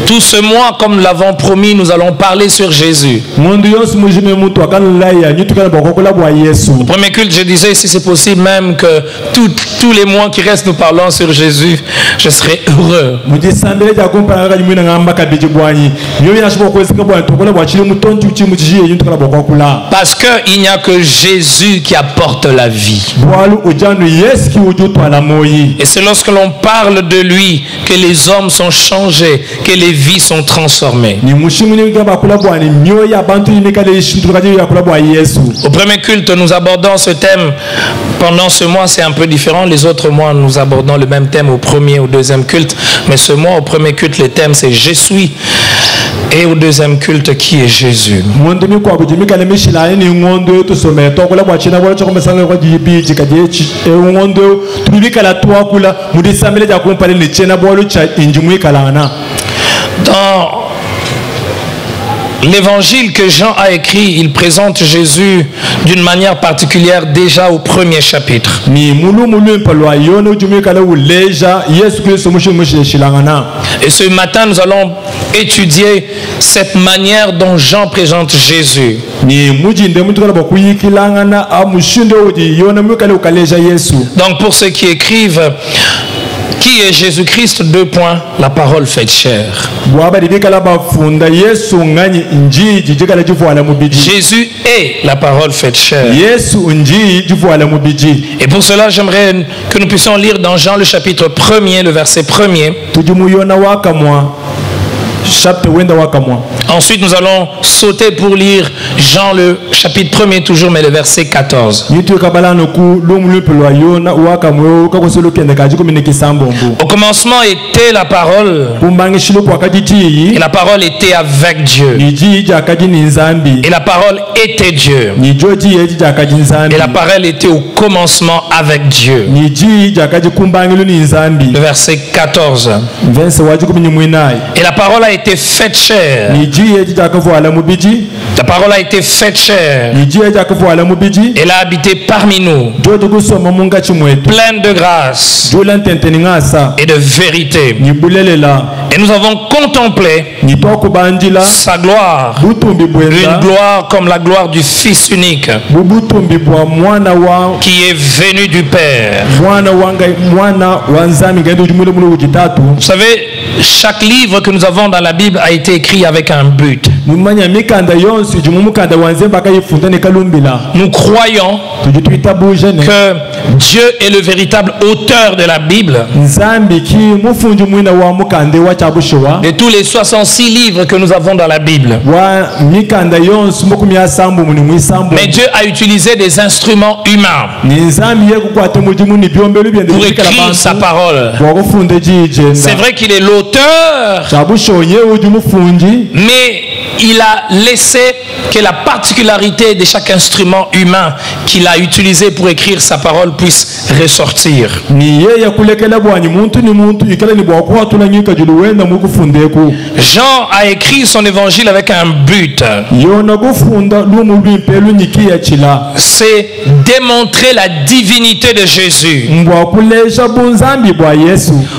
Tout ce mois, comme nous l'avons promis, nous allons parler sur Jésus. Au premier culte, je disais, si c'est possible même que tous les mois qui restent, nous parlons sur Jésus, je serai heureux. Parce qu'il n'y a que Jésus qui apporte la vie. Et c'est lorsque l'on parle de lui que les hommes sont changés, que les vies sont transformées. Au premier culte, nous abordons ce thème. Pendant ce mois, c'est un peu différent. Les autres mois, nous abordons le même thème au premier, au deuxième culte. Mais ce mois, au premier culte, le thème c'est Je suis. Et au deuxième culte, qui est Jésus? Dans l'évangile que Jean a écrit, il présente Jésus d'une manière particulière déjà au premier chapitre. Et ce matin, nous allons étudier cette manière dont Jean présente Jésus. Donc pour ceux qui écrivent, qui est Jésus-Christ? 2 points, la parole faite chair. Jésus est la parole faite chair. Et pour cela, j'aimerais que nous puissions lire dans Jean le chapitre 1er, le verset 1er. Ensuite, nous allons sauter pour lire Jean le chapitre 1er toujours, mais le verset 14. Au commencement était la parole, et la parole était avec Dieu, et la parole était Dieu, et la parole était au commencement avec Dieu. Le verset 14. Et la parole a été faite chair. La parole a été faite chair. Elle a habité parmi nous, pleine de grâce et de vérité. Et nous avons contemplé sa gloire, une gloire comme la gloire du Fils unique, qui est venu du Père. Vous savez, chaque livre que nous avons dans la Bible a été écrit avec un but. Nous croyons que Dieu est le véritable auteur de la Bible. De tous les 66 livres que nous avons dans la Bible. Mais Dieu a utilisé des instruments humains pour écrire sa parole. C'est vrai qu'il est l'auteur, mais il a laissé que la particularité de chaque instrument humain qu'il a utilisé pour écrire sa parole puisse ressortir. Jean a écrit son évangile avec un but. C'est démontrer la divinité de Jésus.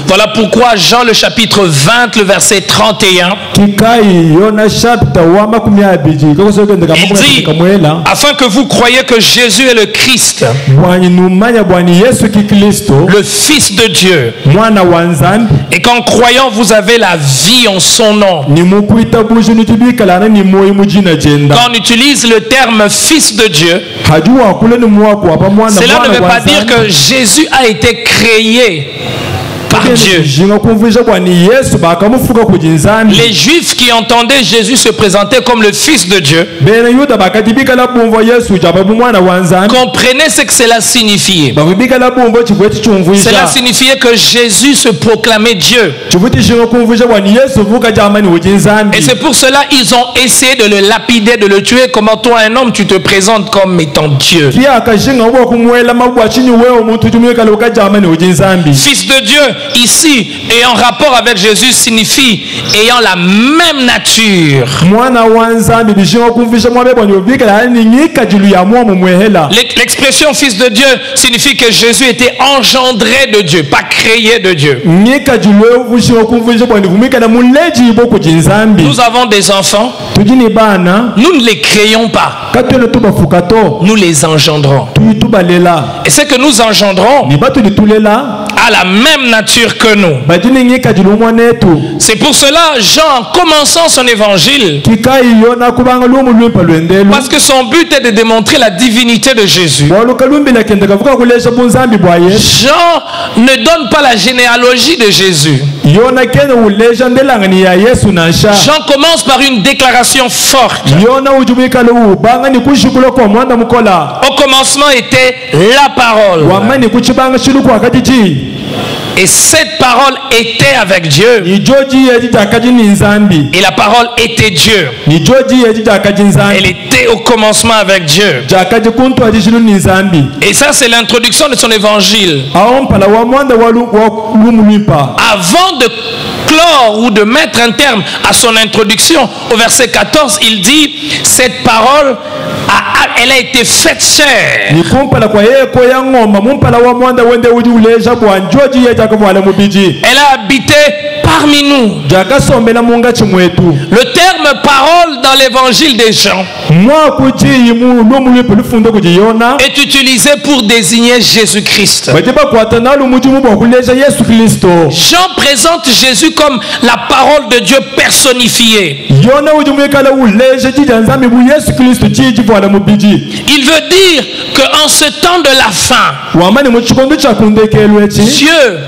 Voilà pourquoi Jean le chapitre 20, le verset 31, il dit, afin que vous croyiez que Jésus est le Christ, le Fils de Dieu, et qu'en croyant vous avez la vie en son nom. Quand on utilise le terme Fils de Dieu, cela ne veut pas dire que Jésus a été créé par Dieu. Les Juifs qui entendaient Jésus se présenter comme le Fils de Dieu comprenaient ce que cela signifiait. Cela signifiait que Jésus se proclamait Dieu. Et c'est pour cela qu'ils ont essayé de le lapider, de le tuer. Comment toi, un homme, tu te présentes comme étant Dieu? Fils de Dieu, ici, ayant rapport avec Jésus, signifie ayant la même nature. L'expression fils de Dieu signifie que Jésus était engendré de Dieu, pas créé de Dieu. Nous avons des enfants. Nous ne les créons pas. Nous les engendrons. Et ce que nous engendrons a la même nature que nous. C'est pour cela, Jean, en commençant son évangile, parce que son but est de démontrer la divinité de Jésus, Jean ne donne pas la généalogie de Jésus. Jean commence par une déclaration forte. Au commencement était la parole. Et cette parole était avec Dieu. Et la parole était Dieu. Elle était au commencement avec Dieu. Et ça, c'est l'introduction de son évangile. Avant de clore ou de mettre un terme à son introduction, au verset 14, il dit, cette parole elle a été faite chair. Elle a habité parmi nous. Le terme parole dans l'évangile des Jean est utilisé pour désigner Jésus-Christ. Jean présente Jésus comme la parole de Dieu personnifiée. Il veut dire qu'en ce temps de la fin, Dieu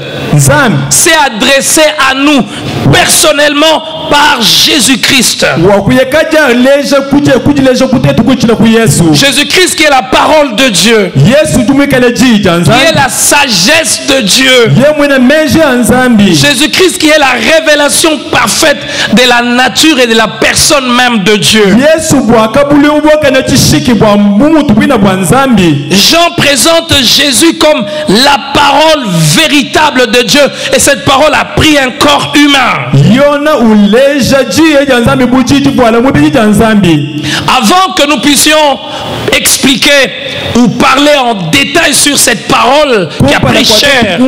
s'est adressé à nous personnellement par Jésus-Christ. Jésus-Christ qui est la parole de Dieu, qui est la sagesse de Dieu, Jésus-Christ qui est la révélation parfaite de la nature et de la personne même de Dieu. Jean présente Jésus comme la parole véritable de Dieu, et cette parole a pris un corps humain. Avant que nous puissions expliquer ou parler en détail sur cette parole qui a pris chair,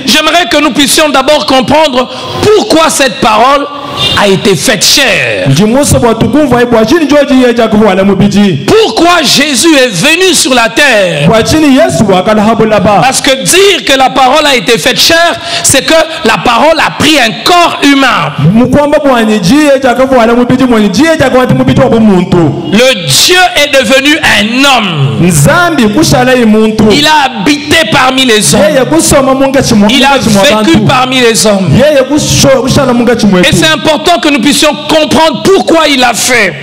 j'aimerais que nous puissions d'abord comprendre pourquoi cette parole a été faite chair. Pourquoi Jésus est venu sur la terre? Parce que dire que la parole a été faite chair, c'est que la parole a pris un corps humain. Le Dieu est devenu un homme. Il a habité parmi les hommes. Il a vécu parmi les hommes. Et c'est important que nous puissions comprendre pourquoi il a fait,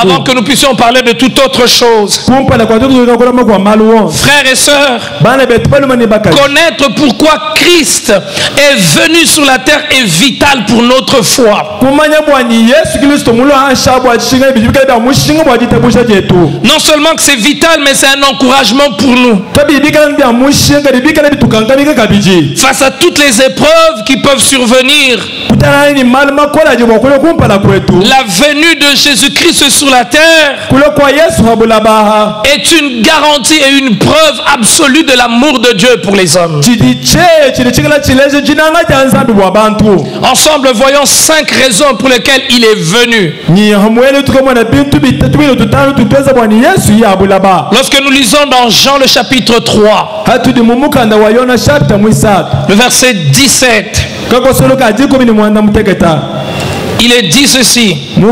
avant que nous puissions parler de toute autre chose. Frères et sœurs, connaître pourquoi Christ est venu sur la terre est vital pour notre foi. Non seulement que c'est vital, mais c'est un encouragement pour nous. Face à toutes les épreuves qui peuvent survenir, la venue de Jésus-Christ sur la terre est une garantie et une preuve absolue de l'amour de Dieu pour les hommes. Ensemble, voyons 5 raisons pour lesquelles il est venu. Lorsque nous lisons dans Jean le chapitre 3, le verset 17, il est dit ceci: Dieu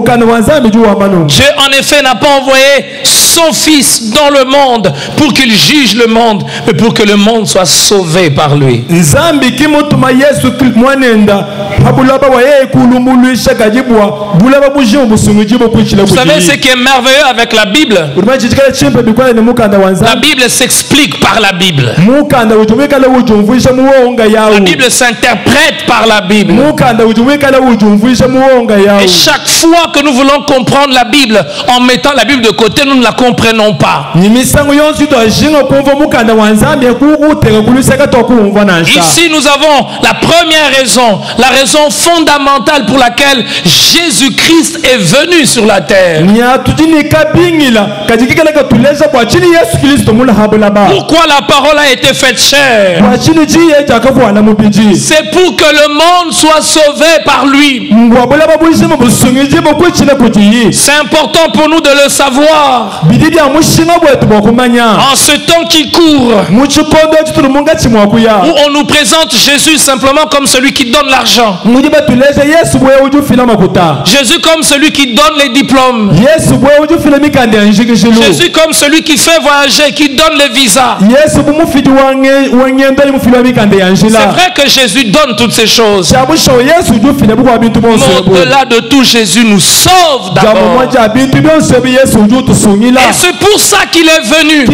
en effet n'a pas envoyé son fils dans le monde pour qu'il juge le monde, mais pour que le monde soit sauvé par lui. Vous savez ce qui est merveilleux avec la Bible? La Bible s'explique par la Bible. La Bible s'interprète par la Bible. Et chaque fois que nous voulons comprendre la Bible en mettant la Bible de côté, nous ne la comprenons comprenons pas. Ici, nous avons la première raison, la raison fondamentale pour laquelle Jésus-Christ est venu sur la terre. Pourquoi la parole a été faite chair? C'est pour que le monde soit sauvé par lui. C'est important pour nous de le savoir. En ce temps qui court, où on nous présente Jésus simplement comme celui qui donne l'argent, Jésus comme celui qui donne les diplômes, Jésus comme celui qui fait voyager, qui donne les visas. C'est vrai que Jésus donne toutes ces choses, mais au-delà de tout, Jésus nous sauve d'abord. Et c'est pour ça qu'il est venu.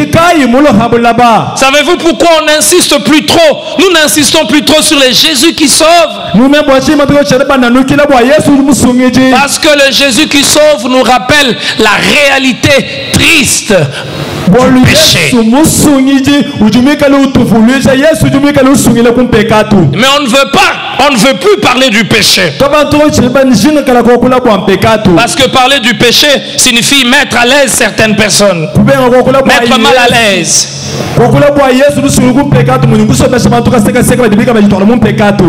Savez-vous pourquoi on n'insiste plus trop? Nous n'insistons plus trop sur les Jésus qui sauvent. Parce que le Jésus qui sauve nous rappelle la réalité triste du péché. Mais on ne veut pas, on ne veut plus parler du péché. Parce que parler du péché signifie mettre à l'aise certaines personnes, mettre mal à l'aise.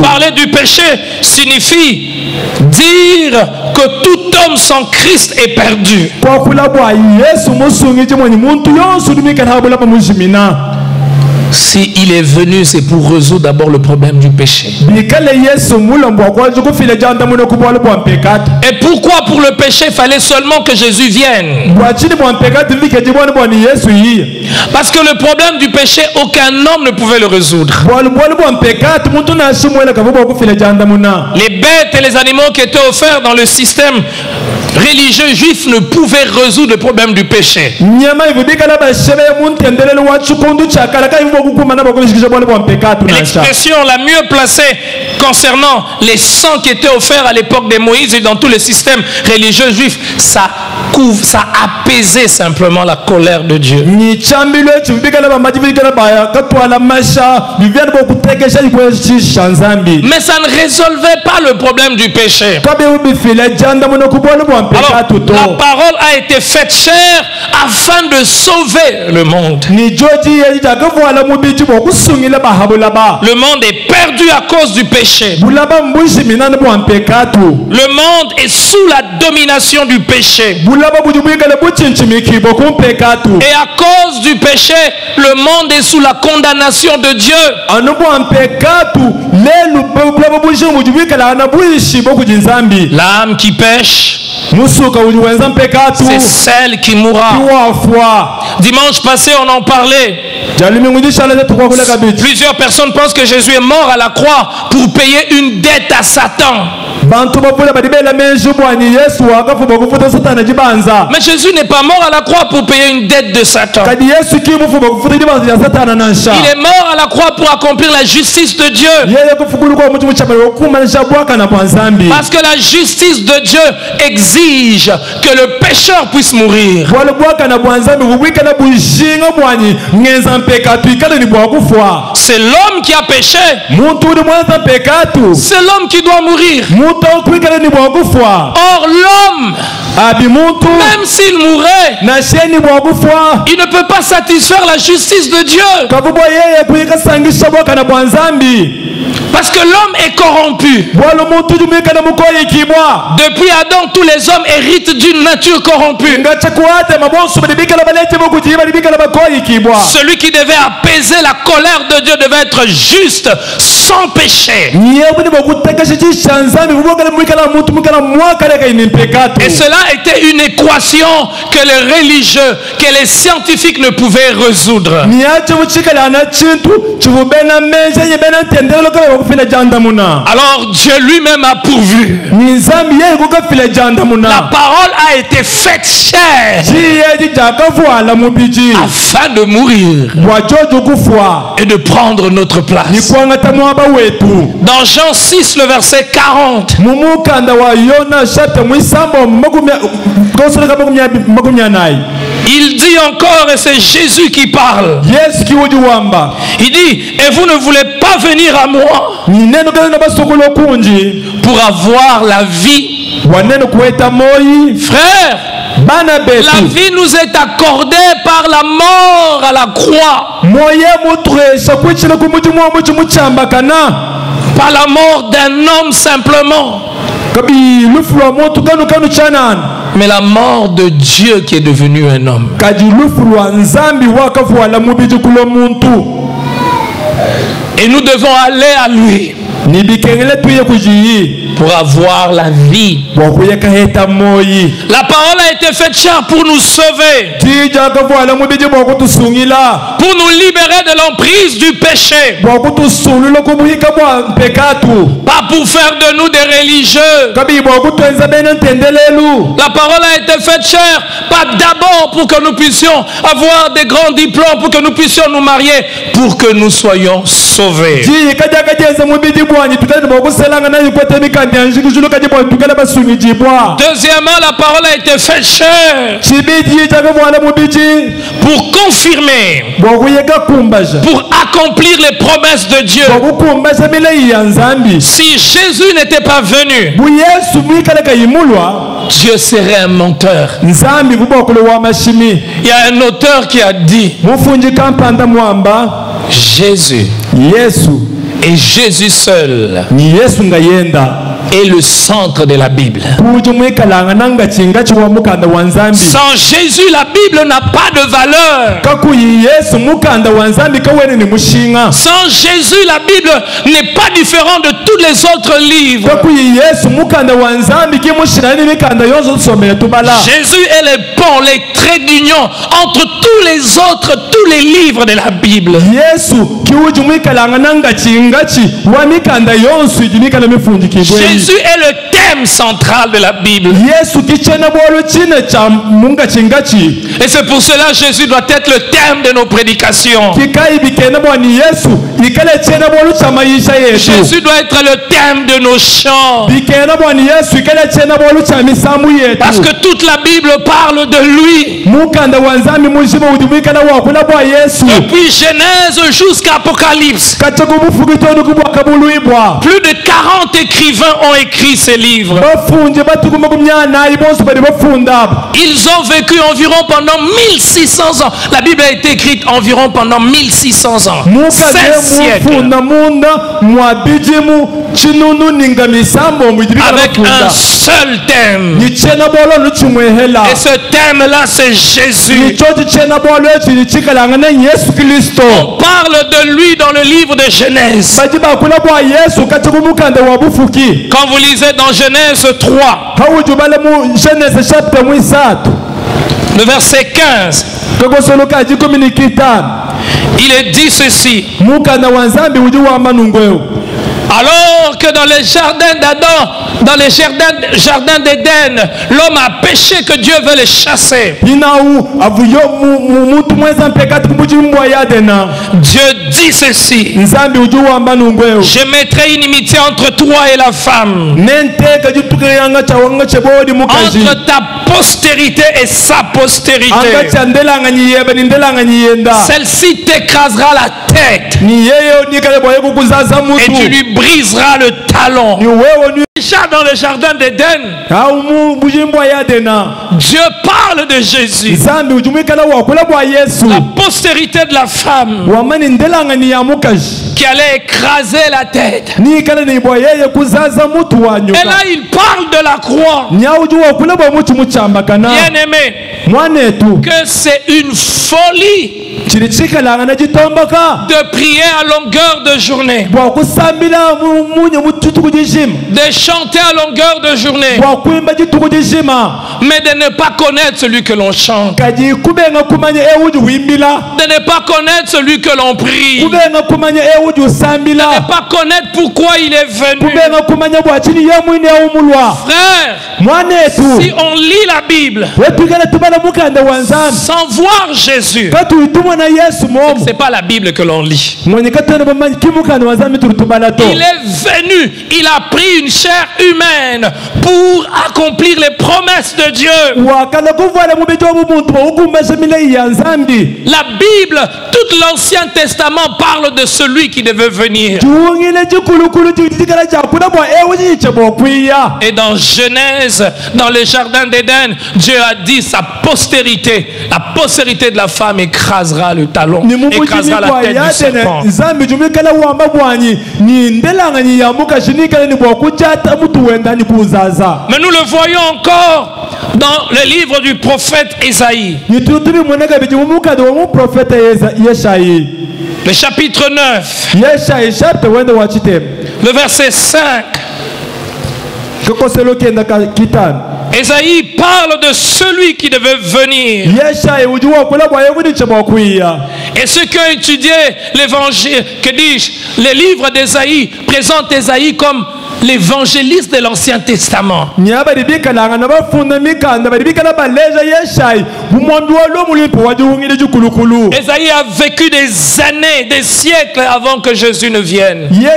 Parler du péché signifie dire que tout homme sans Christ est perdu. Si il est venu, c'est pour résoudre d'abord le problème du péché. Et pourquoi pour le péché il fallait seulement que Jésus vienne? Parce que le problème du péché, aucun homme ne pouvait le résoudre. Les bêtes et les animaux qui étaient offerts dans le système religieux juif ne pouvaient résoudre le problème du péché. L'expression la mieux placée concernant les sangs qui étaient offerts à l'époque de Moïse et dans tous les systèmes religieux juifs, ça apaisait simplement la colère de Dieu. Mais ça ne résolvait pas le problème du péché. Alors, la parole a été faite chair afin de sauver le monde. Le monde est perdu à cause du péché. Le monde est sous la domination du péché. Et à cause du péché, le monde est sous la condamnation de Dieu. L'âme qui pêche, c'est celle qui mourra. Dimanche passé, on en parlait. Plusieurs personnes pensent que Jésus est mort à la croix pour payer une dette à Satan. Mais Jésus n'est pas mort à la croix pour payer une dette de Satan. Il est mort à la croix pour accomplir la justice de Dieu. Parce que la justice de Dieu exige que le pécheur puisse mourir. C'est l'homme qui a péché. C'est l'homme qui doit mourir. Or l'homme, même s'il mourait, il ne peut pas satisfaire la justice de Dieu. Parce que l'homme est corrompu. Depuis Adam, tous les hommes héritent d'une nature corrompue. Celui qui devait apaiser la colère de Dieu devait être juste, sans péché. Et cela était une équation que les religieux, que les scientifiques ne pouvaient résoudre. Alors Dieu lui-même a pourvu. La parole a été faite chair afin de mourir et de prendre notre place. Dans Jean 6, le verset 40, Il dit encore, et c'est Jésus qui parle. Il dit, et vous ne voulez pas venir à moi pour avoir la vie. Frère, la vie nous est accordée par la mort à la croix. Par la mort d'un homme simplement. Mais la mort de Dieu qui est devenu un homme. Et nous devons aller à lui pour avoir la vie. La parole a été faite chair pour nous sauver, pour nous libérer de l'emprise du péché, pas pour faire de nous des religieux. La parole a été faite chair, pas d'abord pour que nous puissions avoir des grands diplômes, pour que nous puissions nous marier, pour que nous soyons sauvés. Deuxièmement, la parole a été faite chair pour confirmer, pour accomplir les promesses de Dieu. Si Jésus n'était pas venu, Dieu serait un menteur. Il y a un auteur qui a dit, Jésus et Jésus seul est le centre de la Bible. Sans Jésus, la Bible n'a pas de valeur. Sans Jésus, la Bible n'est pas différente de tous les autres livres. Jésus est le pont, les traits d'union entre tous les livres de la Bible. Jésus est le thème central de la Bible. Et c'est pour cela que Jésus doit être le thème de nos prédications. Jésus doit être le thème de nos chants. Parce que toute la Bible parle de lui. Depuis Genèse jusqu'à Apocalypse, plus de 40 écrivains ont écrit ces livres. Ils ont vécu environ pendant 1600 ans. La Bible a été écrite environ pendant 1600 ans. 7 siècles. Avec un seul thème. Et ce thème-là, c'est Jésus. On parle de lui dans le livre de Genèse. Quand vous lisez dans Genèse 3, le verset 15, il est dit ceci. Alors que dans les jardins d'Adam, dans les jardins d'Éden, l'homme a péché, que Dieu veut les chasser. Dieu dit ceci: je mettrai une inimitié entre toi et la femme, entre ta postérité et sa postérité. Celle-ci t'écrasera la tête et tu lui briseras le talon. Déjà dans le jardin d'Éden, Dieu parle de Jésus, la postérité de la femme qui allait écraser la tête. Et là il parle de la croix. Bien aimé, que c'est une folie de prier à longueur de journée, de chanter à longueur de journée, mais de ne pas connaître celui que l'on chante, de ne pas connaître celui que l'on prie, pas connaître pourquoi il est venu. Frère, si on lit la Bible sans voir Jésus, ce n'est pas la Bible que l'on lit. Il est venu, il a pris une chair humaine pour accomplir les promesses de Dieu. La Bible, tout l'Ancien Testament parle de celui qui devait venir. Et dans Genèse, dans le jardin d'Éden, Dieu a dit sa postérité, la postérité de la femme écrasera le talon, écrasera la tête du serpent. Mais nous le voyons encore dans le livre du prophète Ésaïe. Le chapitre 9, le verset 5. Ésaïe parle de celui qui devait venir. Et ceux qui ont étudié l'évangile, que dis-je, les livres d'Ésaïe présentent Ésaïe comme l'évangéliste de l'Ancien Testament. Ésaïe a vécu des années, des siècles avant que Jésus ne vienne. Mais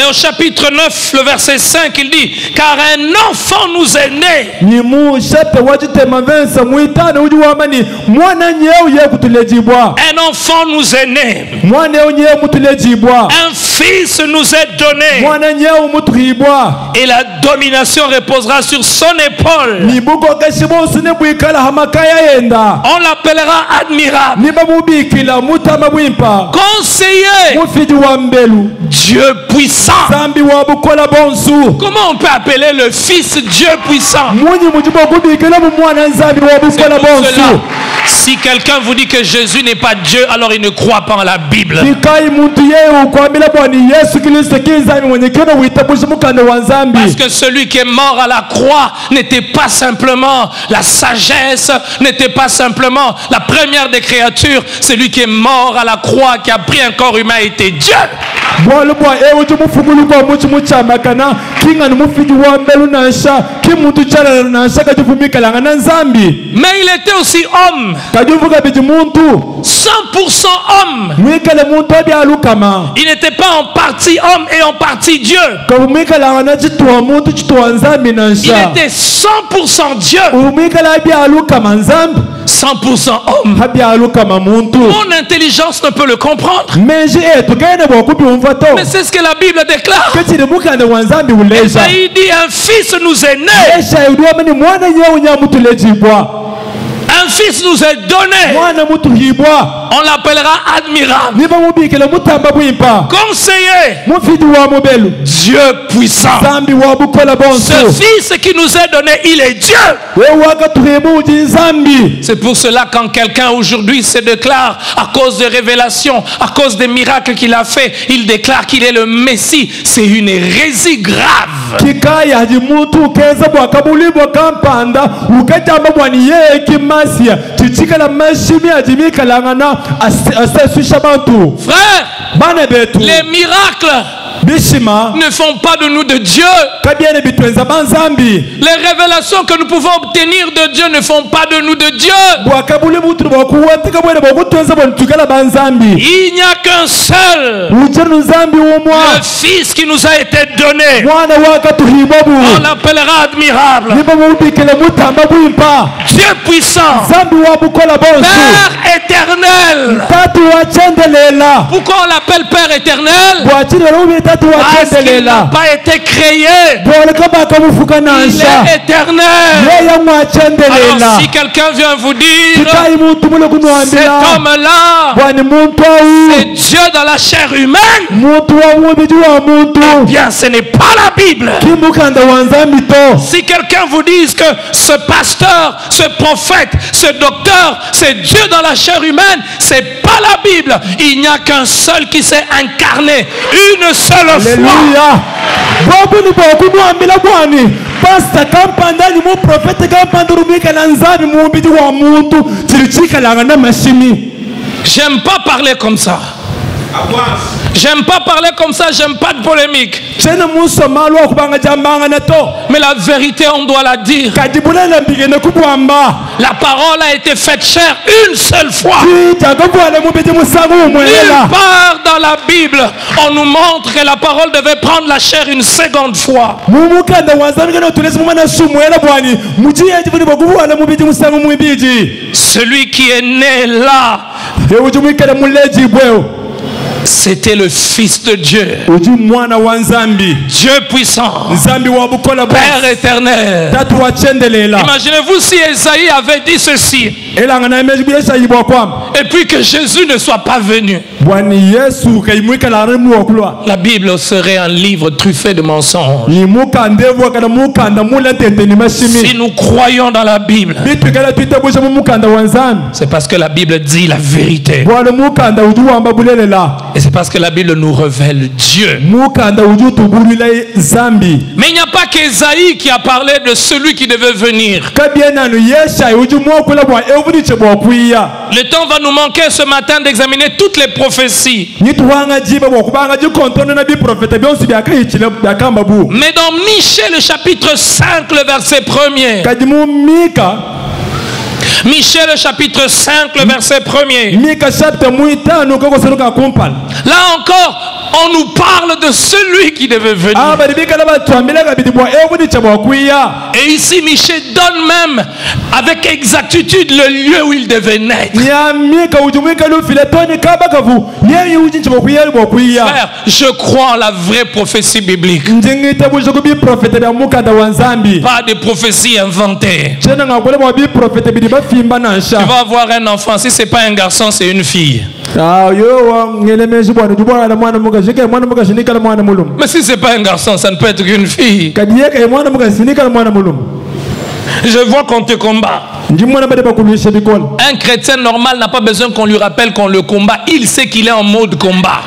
au chapitre 9, le verset 5, il dit: car un enfant nous est né. Un enfant nous est né. Un fils nous est donné. Et la domination reposera sur son épaule. On l'appellera admirable, conseiller, Dieu puissant. Comment on peut appeler le fils Dieu puissant? C'est pour cela, si quelqu'un vous dit que Jésus n'est pas Dieu, alors il ne croit pas en la Bible. Parce que celui qui est mort à la croix n'était pas simplement la sagesse, n'était pas simplement la première des créatures. Celui qui est mort à la croix, qui a pris un corps humain, était Dieu. Mais il était aussi homme, 100% homme. Il n'était pas en partie homme et en partie Dieu. Il était 100% Dieu, 100% homme. Mon intelligence ne peut le comprendre, mais c'est ce que la Bible déclare. Esaïe dit: un fils nous est né. Un fils nous est donné. On l'appellera admirable, conseiller, Dieu puissant. Ce fils qui nous est donné, il est Dieu. C'est pour cela quand quelqu'un aujourd'hui se déclare à cause des révélations, à cause des miracles qu'il a fait, il déclare qu'il est le Messie. C'est une hérésie grave. Frère, les miracles ne font pas de nous de Dieu. Les révélations que nous pouvons obtenir de Dieu ne font pas de nous de Dieu. Il n'y a qu'un seul, le Fils qui nous a été donné. On l'appellera admirable, Dieu puissant, Père éternel. Pourquoi on l'appelle Père éternel? Parce qu'il n'a pas été créé, il est éternel. Alors si quelqu'un vient vous dire cet homme-là c'est Dieu dans la chair humaine, eh bien ce n'est pas la Bible. Si quelqu'un vous dit que ce pasteur, ce prophète, ce docteur, c'est Dieu dans la chair humaine, c'est pas la Bible. Il n'y a qu'un seul qui s'est incarné une seule fois. J'aime pas parler comme ça. J'aime pas parler comme ça, j'aime pas de polémique. Mais la vérité, on doit la dire. La parole a été faite chair une seule fois. Nulle part dans la Bible, on nous montre que la parole devait prendre la chair une seconde fois. Celui qui est né là, c'était le Fils de Dieu. Dieu puissant. Père éternel. Imaginez-vous si Esaïe avait dit ceci. Et puis que Jésus ne soit pas venu. La Bible serait un livre truffé de mensonges. Si nous croyons dans la Bible, c'est parce que la Bible dit la vérité. Et c'est parce que la Bible nous révèle Dieu. Mais il n'y a pas qu'Ésaïe qui a parlé de celui qui devait venir. Le temps va nous manquer ce matin d'examiner toutes les prophéties. Mais dans Michée le chapitre 5, le verset 1er. Michée le chapitre 5, le verset 1er. Là encore, on nous parle de celui qui devait venir. Et ici, Michée donne même avec exactitude le lieu où il devait naître. Frère, je crois en la vraie prophétie biblique. Pas des prophéties inventées. Tu vas avoir un enfant, si ce n'est pas un garçon, c'est une fille. Mais si ce n'est pas un garçon, ça ne peut être qu'une fille. Je vois qu'on te combat. Un chrétien normal n'a pas besoin qu'on lui rappelle qu'on le combat. Il sait qu'il est en mode combat.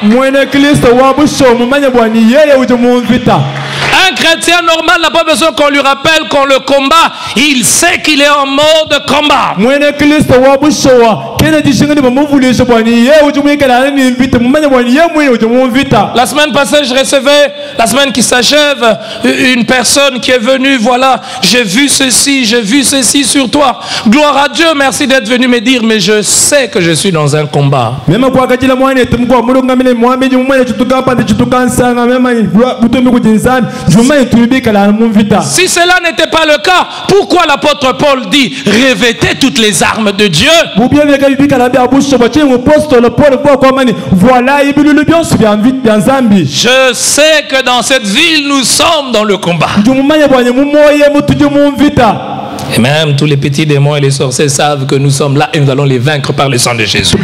Un chrétien normal n'a pas besoin qu'on lui rappelle qu'on le combat. Il sait qu'il est en mode combat. La semaine passée, je recevais, la semaine qui s'achève, une personne qui est venue, voilà, j'ai vu ceci sur toi. Gloire à Dieu, merci d'être venu me dire, mais je sais que je suis dans un combat. Si cela n'était pas le cas, pourquoi l'apôtre Paul dit revêtez toutes les armes de Dieu? Je sais que dans cette ville nous sommes dans le combat. Et même tous les petits démons et les sorciers savent que nous sommes là et nous allons les vaincre par le sang de Jésus.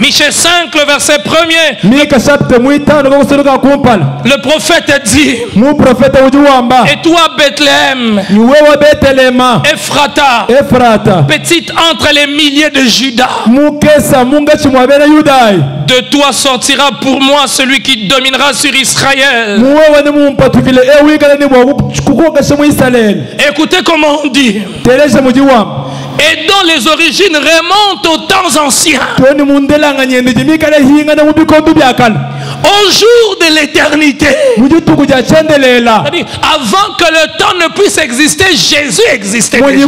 Michée 5, le verset 1er. Le prophète dit: et toi, Bethléem, Ephrata, petite entre les milliers de Juda, de toi sortira pour moi celui qui dominera sur Israël. Écoutez comment on dit. Et dont les origines remontent aux temps anciens. Au jour de l'éternité. Avant que le temps ne puisse exister, Jésus existait déjà.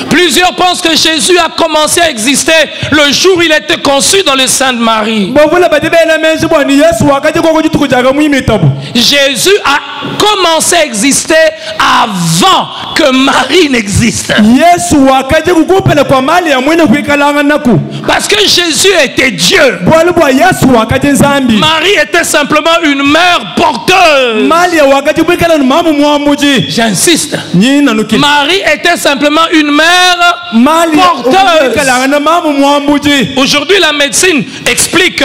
Plusieurs pensent que Jésus a commencé à exister le jour où il était conçu dans le sein de Marie. Jésus a commencé à exister avant que Marie n'existe. Parce que Jésus était Dieu. Marie était simplement une mère porteuse. J'insiste. Marie était simplement une mère porteuse. Aujourd'hui, la médecine explique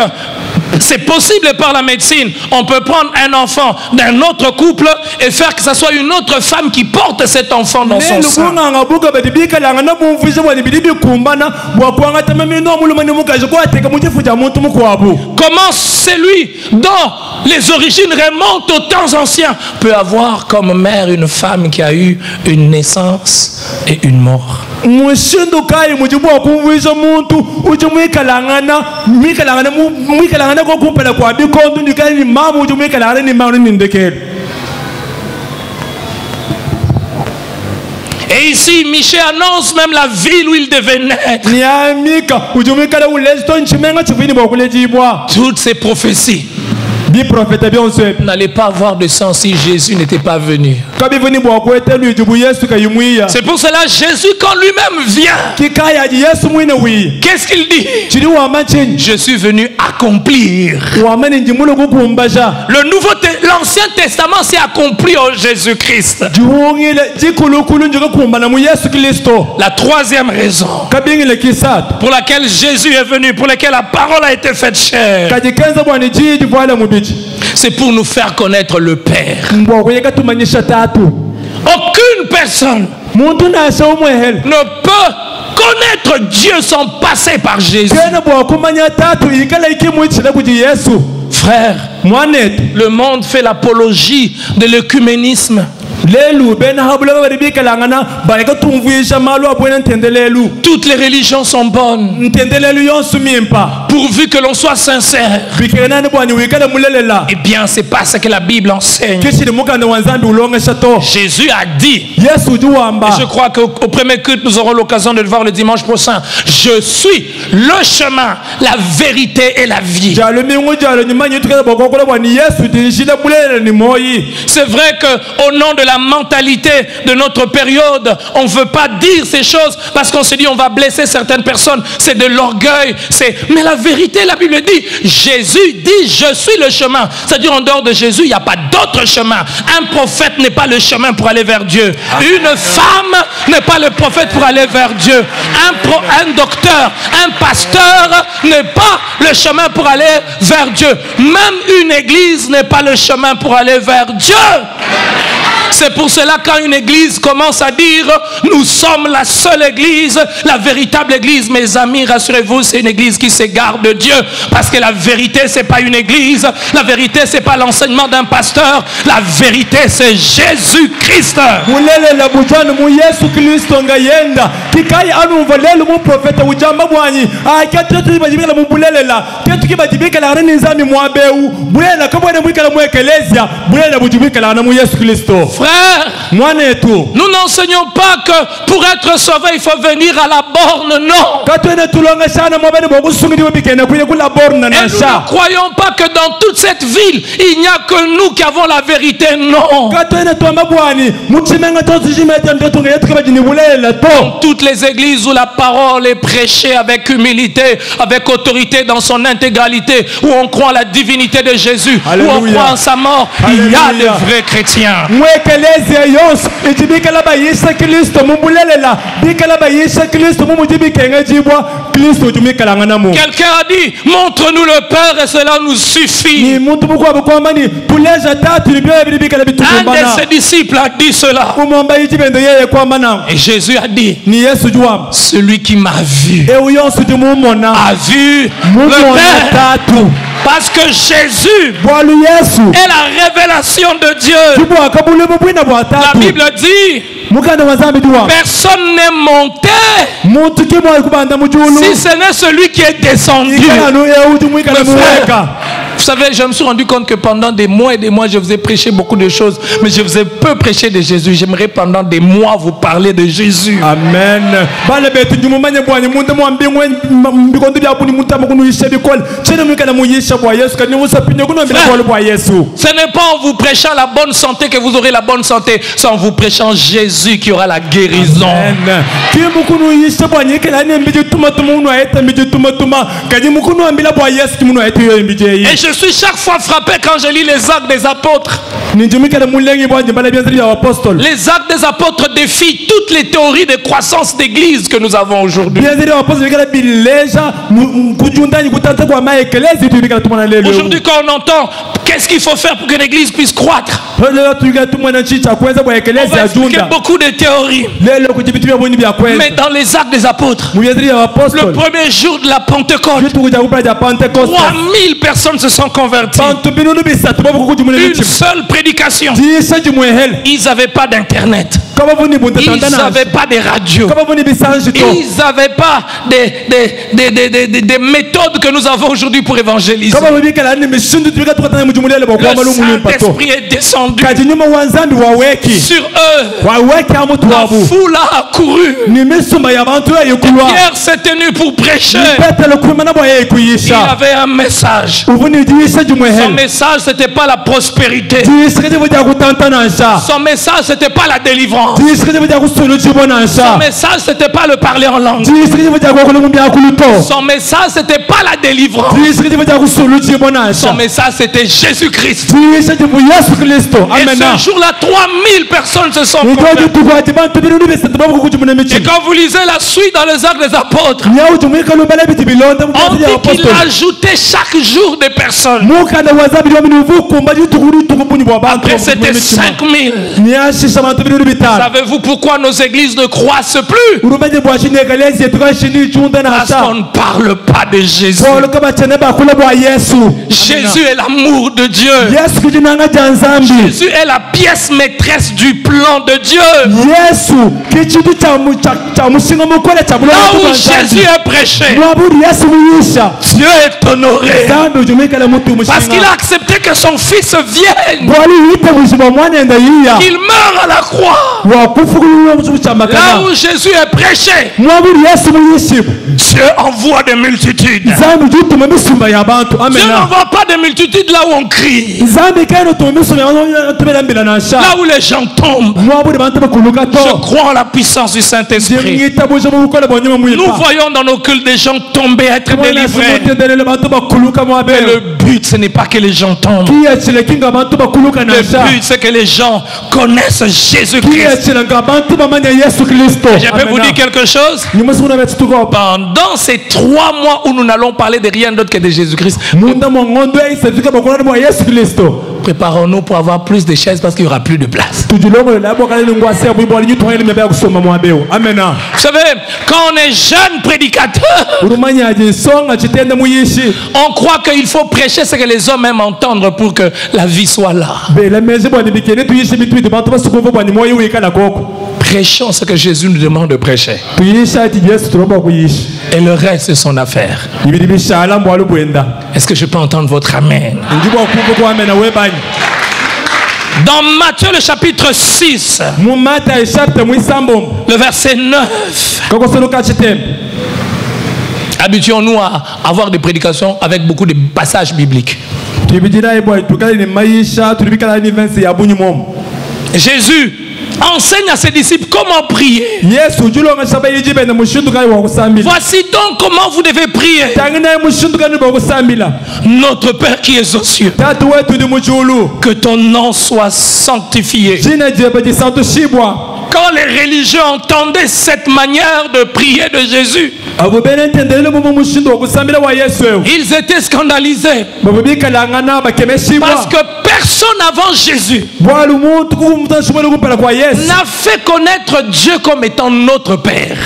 C'est possible par la médecine. On peut prendre un enfant d'un autre couple et faire que ce soit une autre femme qui porte cet enfant dans son sein. Comment celui dont les origines remontent aux temps anciens peut avoir comme mère une femme qui a eu une naissance et une mort? Et ici, Michée annonce même la ville où il devait naître. Toutes ces prophéties n'allait pas avoir de sens si Jésus n'était pas venu. C'est pour cela Jésus, quand lui-même vient, qu'est-ce qu'il dit? Je suis venu accomplir. L'Ancien Testament s'est accompli en Jésus-Christ. La troisième raison pour laquelle Jésus est venu, pour laquelle la parole a été faite chair, c'est pour nous faire connaître le Père. Aucune personne ne peut connaître Dieu sans passer par Jésus. Frère, le monde fait l'apologie de l'œcuménisme. Toutes les religions sont bonnes pourvu que l'on soit sincère. Eh bien, c'est pas ce que la Bible enseigne. Jésus a dit, et je crois qu'au premier culte nous aurons l'occasion de le voir le dimanche prochain, je suis le chemin, la vérité et la vie. C'est vrai qu'au nom de la mentalité de notre période, on ne veut pas dire ces choses parce qu'on se dit on va blesser certaines personnes, c'est de l'orgueil, mais la vérité, la Bible dit, Jésus dit je suis le chemin, c'est-à-dire en dehors de Jésus il n'y a pas d'autre chemin. Un prophète n'est pas le chemin pour aller vers Dieu, une femme n'est pas le prophète pour aller vers Dieu, un docteur, un pasteur n'est pas le chemin pour aller vers Dieu, même une église n'est pas le chemin pour aller vers Dieu. C'est pour cela quand une église commence à dire nous sommes la seule église, la véritable église, mes amis, rassurez-vous, c'est une église qui s'égare de Dieu, parce que la vérité c'est pas une église, la vérité c'est pas l'enseignement d'un pasteur, la vérité c'est Jésus-Christ. Frère, nous n'enseignons pas que pour être sauvé il faut venir à la borne, non. Et nous ne croyons pas que dans toute cette ville il n'y a que nous qui avons la vérité, non. Dans toutes les églises où la parole est prêchée avec humilité, avec autorité dans son intégralité, où on croit en la divinité de Jésus, où on croit en sa mort, il y a de vrais chrétiens. Quelqu'un a dit montre-nous le Père et cela nous suffit. Un de ses disciples a dit cela et Jésus a dit celui qui m'a vu a vu le Père. Parce que Jésus est la révélation de Dieu. La Bible dit personne n'est monté si ce n'est celui qui est descendu. Vous savez, je me suis rendu compte que pendant des mois et des mois, je vous ai prêché beaucoup de choses, mais je vous ai peu prêché de Jésus. J'aimerais pendant des mois vous parler de Jésus. Amen. Ce n'est pas en vous prêchant la bonne santé que vous aurez la bonne santé, c'est en vous prêchant Jésus qui aura la guérison. Amen. Et je je suis chaque fois frappé quand je lis les actes des apôtres. Les actes des apôtres défient toutes les théories de croissance d'église que nous avons aujourd'hui. Aujourd'hui, quand on entend qu'est-ce qu'il faut faire pour que l'église puisse croître, on va expliquer beaucoup de théories. Mais dans les actes des apôtres, le premier jour de la Pentecôte, 3000 personnes se sont converties. Une seule prédication. Ils n'avaient pas d'internet. Ils n'avaient pas de radio. Ils n'avaient pas des méthodes que nous avons aujourd'hui pour évangéliser. Le Saint-Esprit est descendu sur eux. La foule a accouru. Pierre s'est tenu pour prêcher. Il avait un message. Son message, ce n'était pas la prospérité. Son message, ce n'était pas la délivrance. Son message, ce n'était pas le parler en langue. Son message, ce n'était pas la délivrance. Son message, c'était Jésus-Christ. Et ce jour-là, 3000 personnes se sont converties. Et quand vous lisez la suite dans les actes des apôtres, on dit qu'il ajoutait chaque jour des personnes. Après, c'était 5000. Savez-vous pourquoi nos églises ne croissent plus? Parce qu'on ne parle pas de Jésus. Jésus est l'amour de Dieu. Jésus est la pièce maîtresse du plan de Dieu. Là où Jésus est prêché, Dieu est honoré. Parce qu'il a accepté que son fils vienne. Il meurt à la croix. Là où Jésus est prêché, Dieu envoie des multitudes. Dieu n'envoie pas des multitudes là où on crie. Là où les gens tombent. Je crois en la puissance du Saint-Esprit. Nous voyons dans nos cultes des gens tomber, être délivrés. Mais le but, ce n'est pas que les gens tombent. Le but, c'est que les gens connaissent Jésus-Christ. Je peux vous dire quelque chose. Pendant ces 3 mois où nous n'allons parler de rien d'autre que de Jésus-Christ, préparons-nous pour avoir plus de chaises parce qu'il n'y aura plus de place. Vous savez, quand on est jeune prédicateur, on croit qu'il faut prêcher ce que les hommes aiment entendre pour que la vie soit là. Prêchons ce que Jésus nous demande de prêcher. Et le reste, c'est son affaire. Est-ce que je peux entendre votre amen? Dans Matthieu le chapitre 6, le verset 9. Habituons-nous à avoir des prédications avec beaucoup de passages bibliques. Jésus enseigne à ses disciples comment prier. Voici donc comment vous devez prier. Notre Père qui es aux cieux, que ton nom soit sanctifié. Quand les religieux entendaient cette manière de prier de Jésus, ils étaient scandalisés. Parce que personne avant Jésus n'a fait connaître Dieu comme étant notre Père.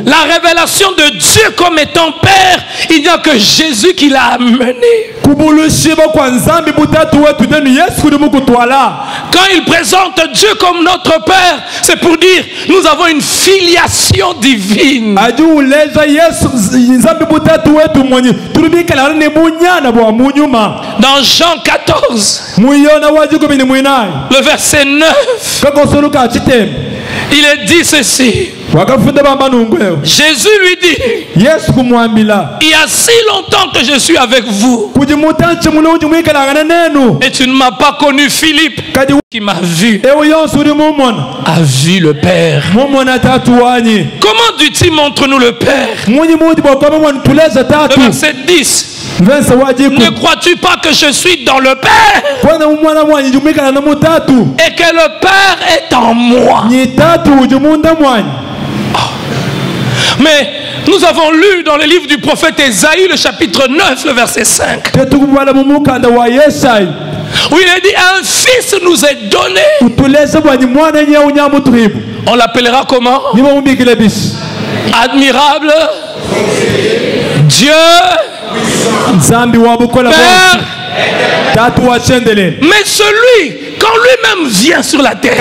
La révélation de Dieu comme étant Père, il n'y a que Jésus qui l'a amené. Quand il présente Dieu comme notre Père, c'est pour dire nous avons une filiation divine. Dans Jean 14, le verset 9, il est dit ceci. Jésus lui dit, il y a si longtemps que je suis avec vous et tu ne m'as pas connu. Philippe, qui m'a vu, a vu le Père. Comment dis-tu, montre-nous le Père? Le verset 10. Ne crois-tu pas que je suis dans le Père et que le Père est en moi? Mais nous avons lu dans le livre du prophète Ésaïe, le chapitre 9, le verset 5, où il est dit, un fils nous est donné. On l'appellera comment? Admirable Dieu, Père. Mais celui, quand lui-même vient sur la terre,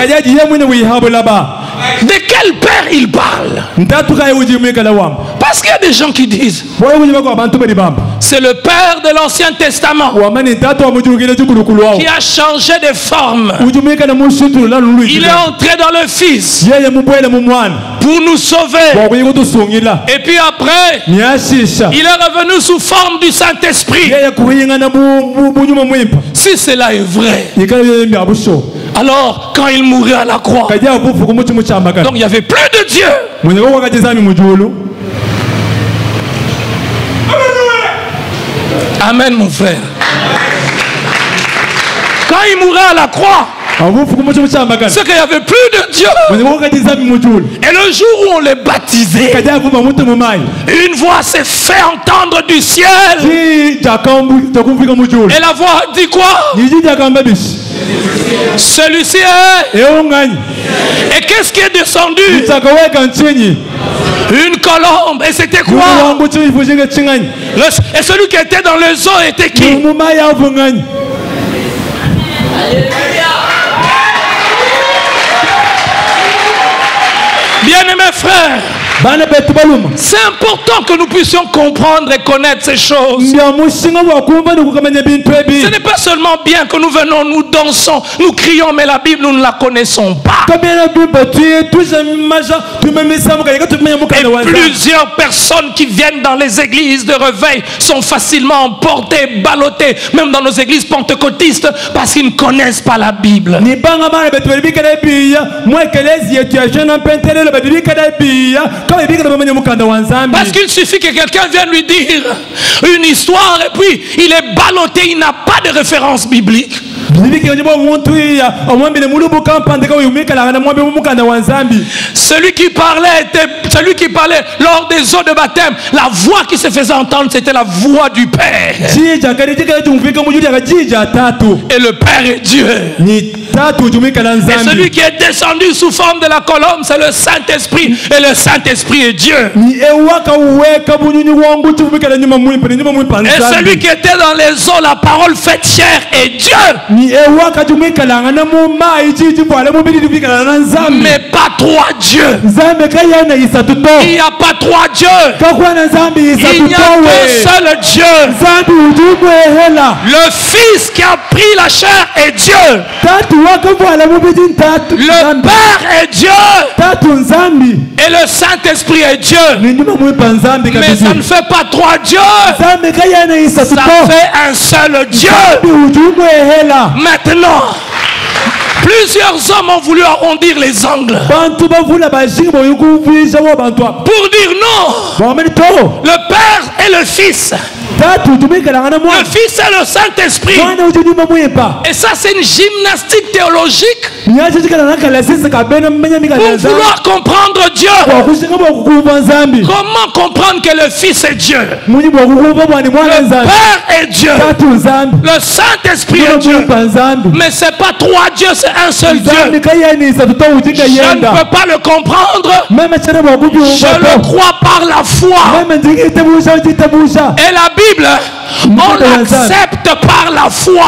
de quel Père il parle? Parce qu'il y a des gens qui disent, c'est le Père de l'Ancien Testament qui a changé de forme. Il est entré dans le Fils pour nous sauver. Et puis après, il est revenu sous forme du Saint-Esprit. Si cela est vrai, alors quand il mourait à la croix, donc il n'y avait plus de Dieu. Amen, mon frère. Quand il mourait à la croix, c'est qu'il n'y avait plus de Dieu. Et le jour où on les baptisait, une voix s'est fait entendre du ciel. Et la voix dit quoi? Celui-ci est. Et qu'est-ce qui est descendu? Une colombe. Et c'était quoi? Et celui qui était dans les eaux était qui? Bien-aimés frères, c'est important que nous puissions comprendre et connaître ces choses. Ce n'est pas seulement bien que nous venons, nous dansons, nous crions, mais la Bible, nous ne la connaissons pas. Et plusieurs personnes qui viennent dans les églises de réveil sont facilement emportées, ballottées, même dans nos églises pentecôtistes, parce qu'ils ne connaissent pas la Bible. Parce qu'il suffit que quelqu'un vienne lui dire une histoire et puis il est ballotté, il n'a pas de référence biblique. Celui qui parlait lors des eaux de baptême, la voix qui se faisait entendre, c'était la voix du Père. Et le Père est Dieu. Et celui qui est descendu sous forme de la colombe, c'est le Saint-Esprit. Et le Saint-Esprit est Dieu. Et celui qui était dans les eaux, la parole faite chair est Dieu. Mais pas trois dieux. Il n'y a pas trois dieux. Il n'y a qu'un seul Dieu. Le Fils qui a pris la chair est Dieu. Le Père est Dieu. Et le Saint-Esprit est Dieu. Mais ça ne fait pas trois dieux. Ça fait un seul Dieu. Maintenant, plusieurs hommes ont voulu arrondir les angles pour dire non. Le Père et le Fils. Le Fils et le Saint-Esprit. Et ça, c'est une gymnastique théologique pour vouloir comprendre Dieu. Comment comprendre que le Fils est Dieu? Le Père est Dieu. Le Saint-Esprit est Dieu. Mais ce n'est pas trois dieux, c'est un seul Dieu. Je ne peux pas le comprendre. Je le crois par la foi. Et la Bible, on l'accepte par la foi.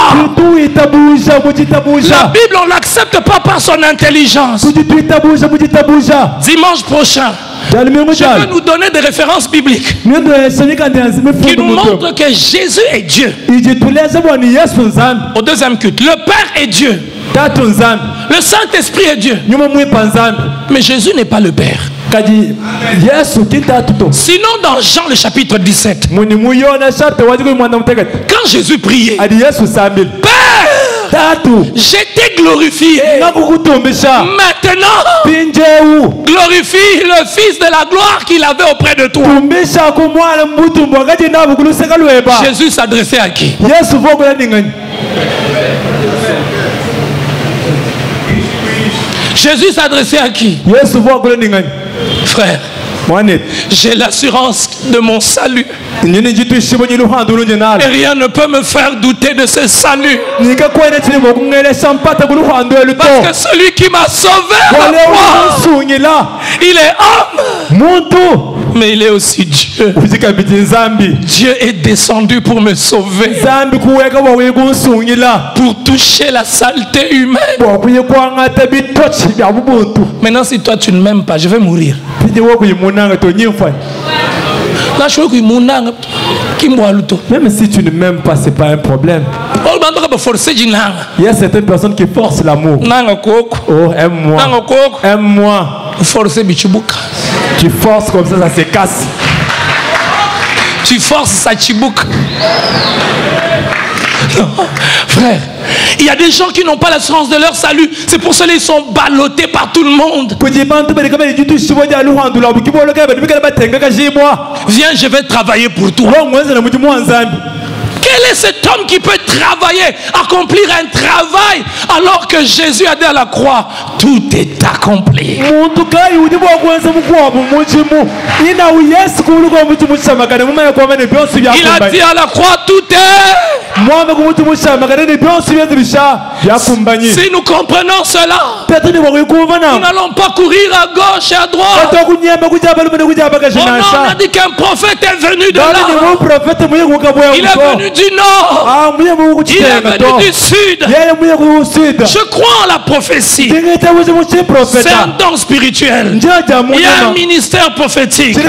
La Bible, on l'accepte pas par son intelligence. Dimanche prochain, je vais nous donner des références bibliques qui nous montrent que Jésus est Dieu. Au deuxième culte, le Père est Dieu. Le Saint-Esprit est Dieu. Mais Jésus n'est pas le Père. Sinon, dans Jean le chapitre 17, quand Jésus priait, Père, je t'ai glorifié. Maintenant, glorifie le Fils de la gloire qu'il avait auprès de toi. Jésus s'adressait à qui? Jésus s'adressait à qui? Frère, j'ai l'assurance de mon salut. Et rien ne peut me faire douter de ce salut. Parce que celui qui m'a sauvé, il est homme, mais il est aussi Dieu. Dieu est descendu pour me sauver, pour toucher la saleté humaine. Maintenant, si toi tu ne m'aimes pas, je vais mourir. Même si tu ne m'aimes pas, c'est pas un problème. Il y a certaines personnes qui forcent l'amour. Oh, aime-moi. Aime-moi. Tu forces comme ça se casse. Tu forces, ça chibouk. Frère, il y a des gens qui n'ont pas l'assurance de leur salut. C'est pour cela qu'ils sont ballottés par tout le monde. Viens, je vais travailler pour toi. Quel est cet homme qui peut travailler, accomplir un travail, alors que Jésus a dit à la croix, tout est accompli. Il a dit à la croix, tout est. Si nous comprenons cela, nous n'allons pas courir à gauche et à droite. Oh non, on a dit qu'un prophète est venu de là. Il est venu du nord. Il est venu du sud. Je crois en la prophétie. C'est un don spirituel. Il y a un ministère prophétique. Mais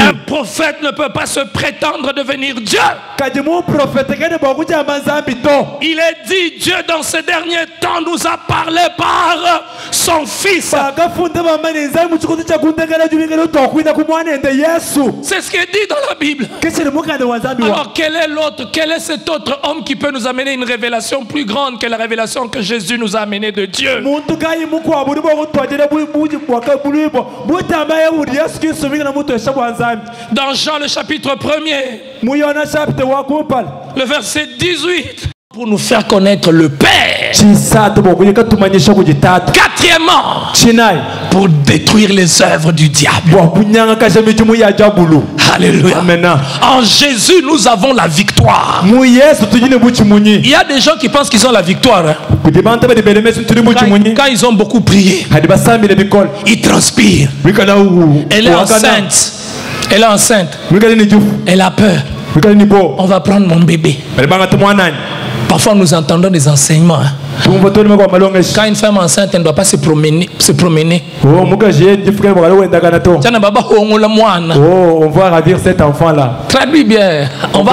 un prophète ne peut pas se prétendre devenir Dieu. Il est dit, Dieu dans ces derniers temps nous a parlé par son Fils. C'est ce qui est dit dans la Bible. Alors quel est l'autre, quel est cet autre homme qui peut nous amener une révélation plus grande que la révélation que Jésus nous a amenée de Dieu? Dans Jean le chapitre 1er, le verset 18, pour nous faire connaître le Père. Quatrièmement, pour détruire les œuvres du diable. Alléluia. En Jésus, nous avons la victoire. Il y a des gens qui pensent qu'ils ont la victoire. Quand ils ont beaucoup prié, ils transpirent. Elle est enceinte. Elle est enceinte. Elle a peur. On va prendre mon bébé. Parfois nous entendons des enseignements. Quand une femme enceinte, elle ne doit pas se promener. On va ravir cet enfant-là. Traduis bien. On va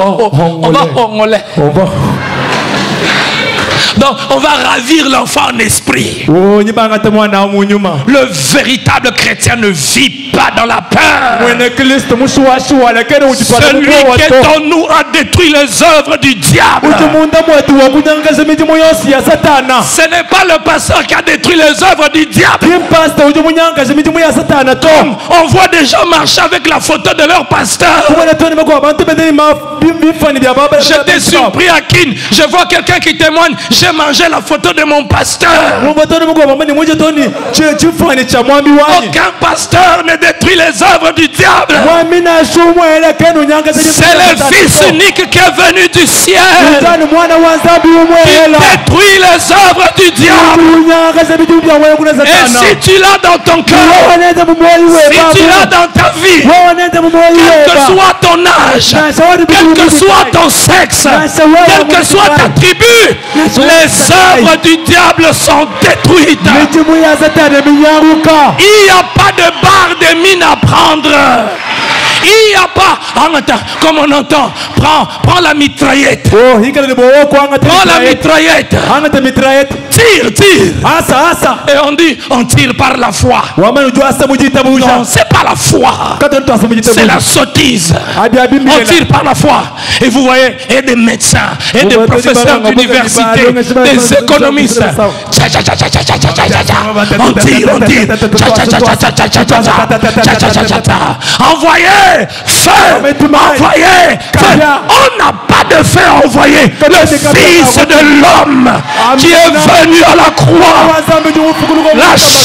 Donc on va ravir l'enfant en esprit. Le véritable chrétien ne vit pas dans la peur. Celui qui est en nous a détruit les œuvres du diable. Ce n'est pas le pasteur qui a détruit les œuvres du diable. On voit des gens marcher avec la photo de leur pasteur. J'étais surpris à Kin. Je vois quelqu'un qui témoigne. J'ai mangé la photo de mon pasteur. Aucun pasteur ne détruit les œuvres du diable. C'est le Fils unique qui est venu du ciel, qui détruit les œuvres du diable. Et si tu l'as dans ton cœur, si tu l'as dans ta vie, quel que soit ton âge, quel que soit ton sexe, quelle que soit ta tribu, les œuvres du diable sont détruites. Il n'y a pas de barre de mine à prendre. Il n'y a pas, comme on entend, prends la mitraillette. Prends la mitraillette. Tire. Et on dit, on tire par la foi. Non, c'est pas la foi. C'est la sottise. On tire par la foi. Et vous voyez, et des médecins, et des professeurs d'université, des économistes. On tire. Envoyez feu. On n'a pas de feu à envoyer. Le Fils de l'homme qui est venu à la croix,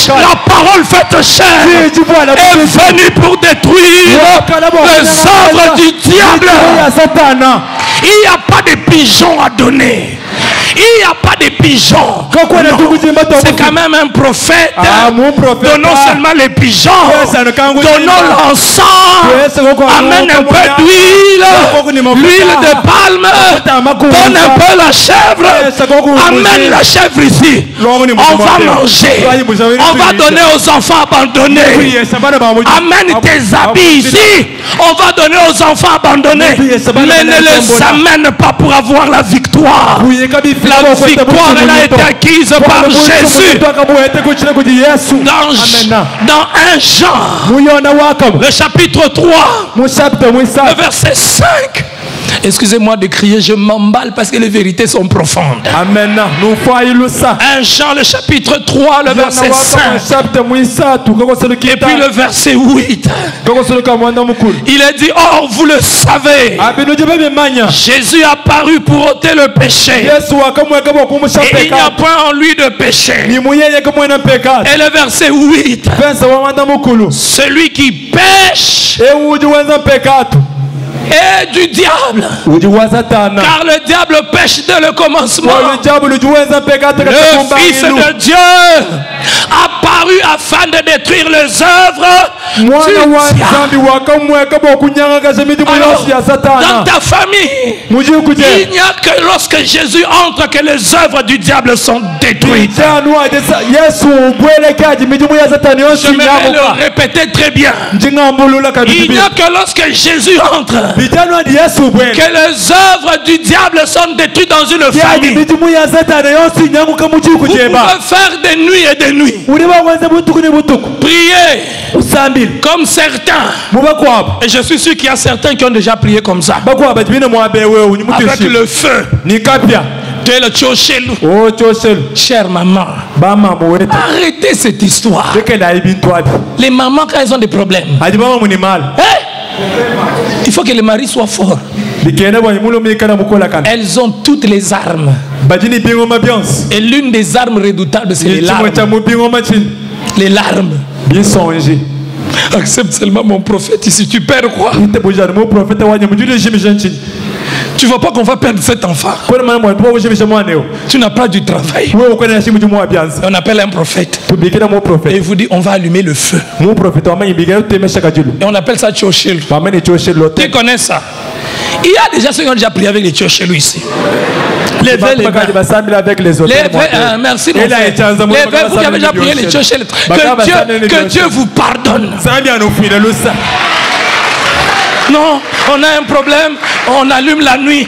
la parole faite chair, est venue pour détruire les œuvres du diable. Il n'y a pas de pigeons à donner. Il n'y a pas de pigeons. C'est quand même un prophète. Donnons seulement les pigeons. Donnons l'encens. Amène un peu d'huile. L'huile de palme. Donne un peu la chèvre. Amène la chèvre ici. On va manger. On va donner aux enfants abandonnés. Amène tes habits ici. On va donner aux enfants abandonnés. Mais ne les amène pas pour avoir la victoire. La victoire elle a été acquise par Jésus. Dans 1 Jean, le chapitre 3, le verset 5. Excusez-moi de crier, je m'emballe parce que les vérités sont profondes. Amen. 1 Jean, le chapitre 3, le verset 5. Et puis le verset 8. Il est dit, or vous le savez, Jésus est apparu pour ôter le péché. Et il n'y a point en lui de péché. Et le verset 8. Celui qui pêche et du diable, car le diable pêche dès le commencement. Le Fils de Dieu apparu afin de détruire les œuvres du diable. Alors, dans ta famille, il n'y a que lorsque Jésus entre que les œuvres du diable sont détruites. Je vais le répéter très bien. Il n'y a que lorsque Jésus entre que les œuvres du diable sont détruites dans une famille. Vous pouvez faire des nuits et des nuits. Prier comme certains. Et je suis sûr qu'il y a certains qui ont déjà prié comme ça. Avec le feu. Tu es le Tchochelou. Chère maman, arrêtez cette histoire. Les mamans, quand elles ont des problèmes, il faut que les maris soient forts. Elles ont toutes les armes. Et l'une des armes redoutables, c'est les larmes. Les larmes. Accepte seulement mon prophète ici. Tu perds quoi? Tu ne vois pas qu'on va perdre cet enfant. Tu n'as pas du travail. On appelle un prophète. Et il vous dit on va allumer le feu. Et on appelle ça Tchochelou. Tu connais ça? Il y a déjà ceux qui ont déjà prié avec les Tchochelou ici. Levez les mains. Merci mon frère. Levez, vous qui avez déjà prié les Tchochelou. Que Dieu vous pardonne. Non, on a un problème, on allume la nuit,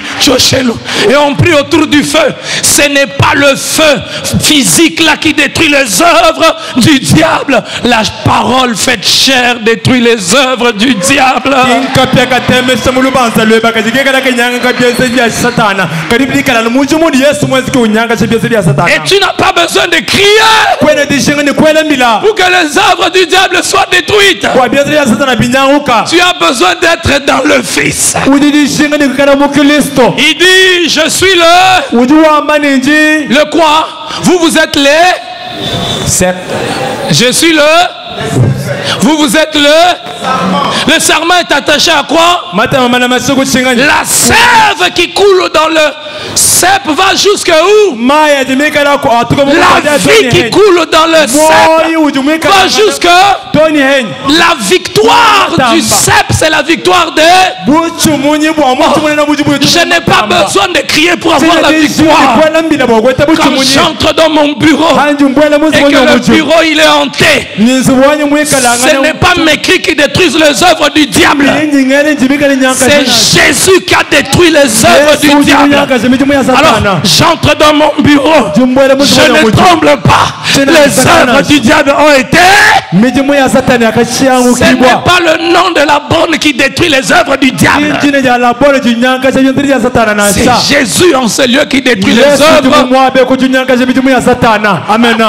et on prie autour du feu. Ce n'est pas le feu physique là qui détruit les œuvres du diable. La parole faite chair détruit les œuvres du diable. Et tu n'as pas besoin de crier pour que les œuvres du diable soient détruites. Tu as besoin d'être dans le Fils. Il dit je suis le quoi? Vous êtes les. Je suis le. Vous êtes le serment est attaché à quoi? La sève qui coule dans le cep va jusqu'à où? La vie qui coule dans le cep va jusqu'à la victoire du cep, c'est la victoire de... Je n'ai pas besoin de crier pour avoir la victoire. Quand j'entre dans mon bureau et que le bureau il est hanté, ce n'est pas mes cris qui détruisent les œuvres du diable. C'est Jésus qui a détruit les œuvres du diable. Alors j'entre dans mon bureau, je ne tremble pas. Les œuvres du diable ont été... Ce n'est pas le nom de la borne qui détruit les œuvres du diable. C'est Jésus en ce lieu qui détruit les œuvres. Amen.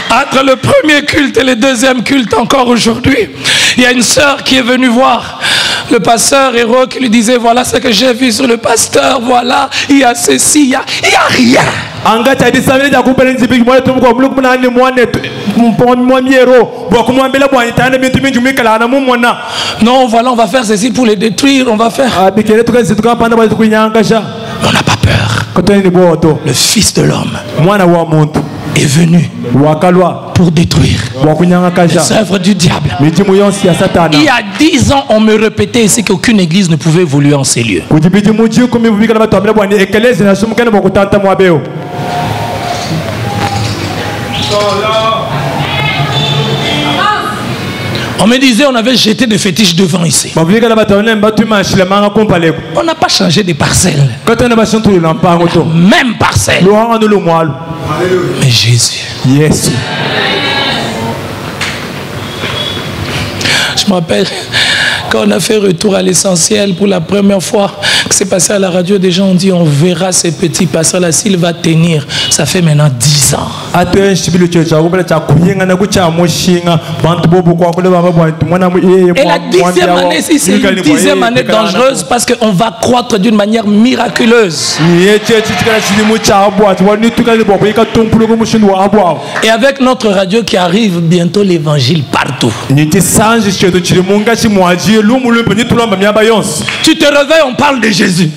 Entre le premier culte et le deuxième culte, encore aujourd'hui, il y a une sœur qui est venue voir le pasteur Héros qui lui disait: voilà ce que j'ai vu sur le pasteur, voilà, il y a ceci, il y a rien. Non, voilà, on va faire ceci pour les détruire, on va faire. On n'a pas peur. Le Fils de l'homme est venu pour détruire les œuvres du diable. Il y a 10 ans, on me répétait ici qu'aucune église ne pouvait évoluer en ces lieux. On me disait on avait jeté des fétiches devant ici. On n'a pas changé de parcelle. Même parcelle. Mais Jésus. Yes. Je me rappelle quand on a fait retour à l'essentiel pour la première fois, que c'est passé à la radio, des gens ont dit on verra ces petits pasteurs là s'il va tenir. Ça fait maintenant 10 ans. Et la 10e année, si c'est une 10e année dangereuse, parce qu'on va croître d'une manière miraculeuse. Et avec notre radio qui arrive bientôt l'évangile partout. Tu te réveilles, on parle de Jésus.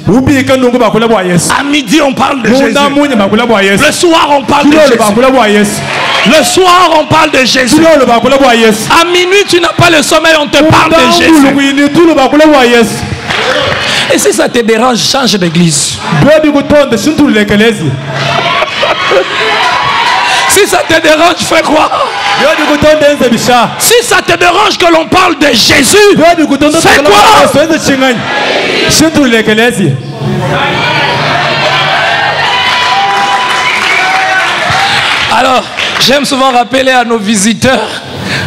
À midi, on parle de Jésus. Le soir, on parle de Jésus. Le soir, on parle de Jésus. À minuit, tu n'as pas le sommeil, on te parle de Jésus. Et si ça te dérange, change d'église. Si ça te dérange, fais quoi? Si ça te dérange que l'on parle de Jésus, fais quoi? Alors, j'aime souvent rappeler à nos visiteurs,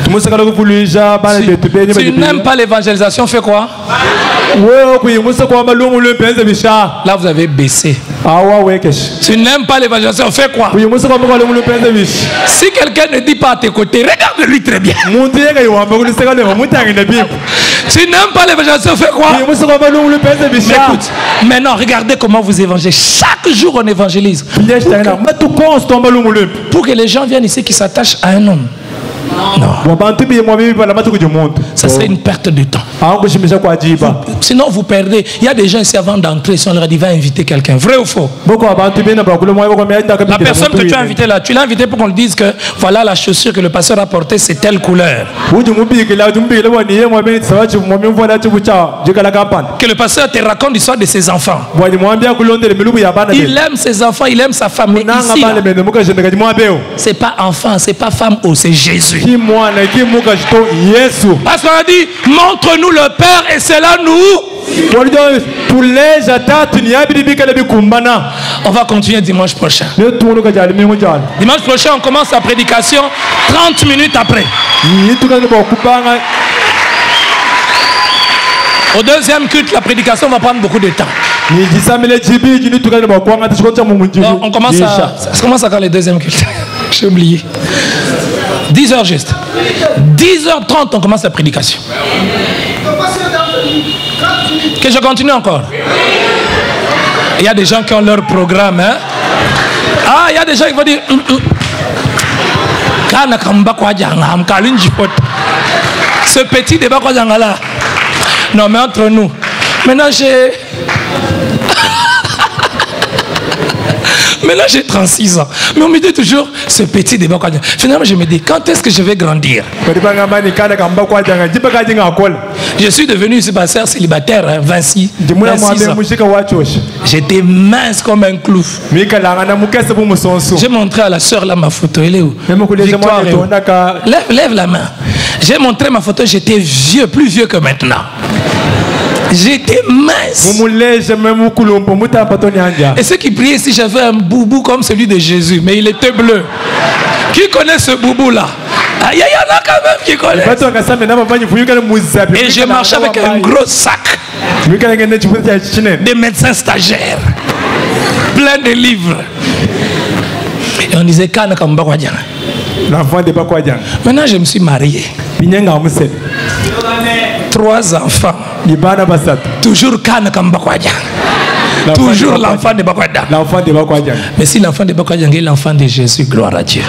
si tu n'aimes pas l'évangélisation, fais quoi? Là, vous avez baissé. Tu n'aimes pas l'évangélisation, fais quoi? Si quelqu'un ne dit pas à tes côtés, regarde-lui très bien. Tu n'aimes pas l'évangélisation, fais quoi? Mais écoute, maintenant, regardez comment vous évangélisez. Chaque jour, on évangélise. Pour que les gens viennent ici qui s'attachent à un homme. Non. Ça serait une perte de temps. Sinon vous perdez. Il y a des gens ici avant d'entrer, si on leur dit va inviter quelqu'un. Vrai ou faux? La personne que tu as invitée là, tu l'as invitée pour qu'on lui dise que voilà la chaussure que le pasteur a portée, c'est telle couleur. Que le pasteur te raconte l'histoire de ses enfants. Il aime ses enfants, il aime sa famille. Ici, c'est pas enfant, c'est pas femme, c'est Jésus. Parce qu'on a dit montre-nous le Père et c'est là nous. On va continuer dimanche prochain. Dimanche prochain on commence la prédication 30 minutes après. Au deuxième culte, la prédication va prendre beaucoup de temps. On commence à... Ça commence à quand le deuxième culte? J'ai oublié. 10h juste. 10h30, on commence la prédication. Que je continue encore? Il y a des gens qui ont leur programme. Hein? Ah, il y a des gens qui vont dire... Ce petit débat là. Non, mais entre nous. Maintenant, j'ai... Maintenant, j'ai 36 ans. Mais on me dit toujours, ce petit débat. Finalement, je me dis, quand est-ce que je vais grandir? Je suis devenu pasteur célibataire, 26 ans. J'étais mince comme un clou. J'ai montré à la soeur là ma photo. Elle est où? Victoire est où? Lève la main. J'ai montré ma photo, j'étais vieux, plus vieux que maintenant. J'étais mince. Et ceux qui priaient ici, j'avais un boubou comme celui de Jésus, mais il était bleu. Qui connaît ce boubou là? Il y en a quand même qui connaissent. Et je marchais avec un gros sac. Des médecins stagiaires. Plein de livres. Et on disait Kana Kambakwadjan. L'enfant de Bakwadjan. Maintenant je me suis marié. 3 enfants. Toujours Kana Kambakwadjan. Toujours l'enfant de Bakwadjan. L'enfant de Bakwadjan. Mais si l'enfant de Bakwadjan est l'enfant de Jésus, gloire à Dieu.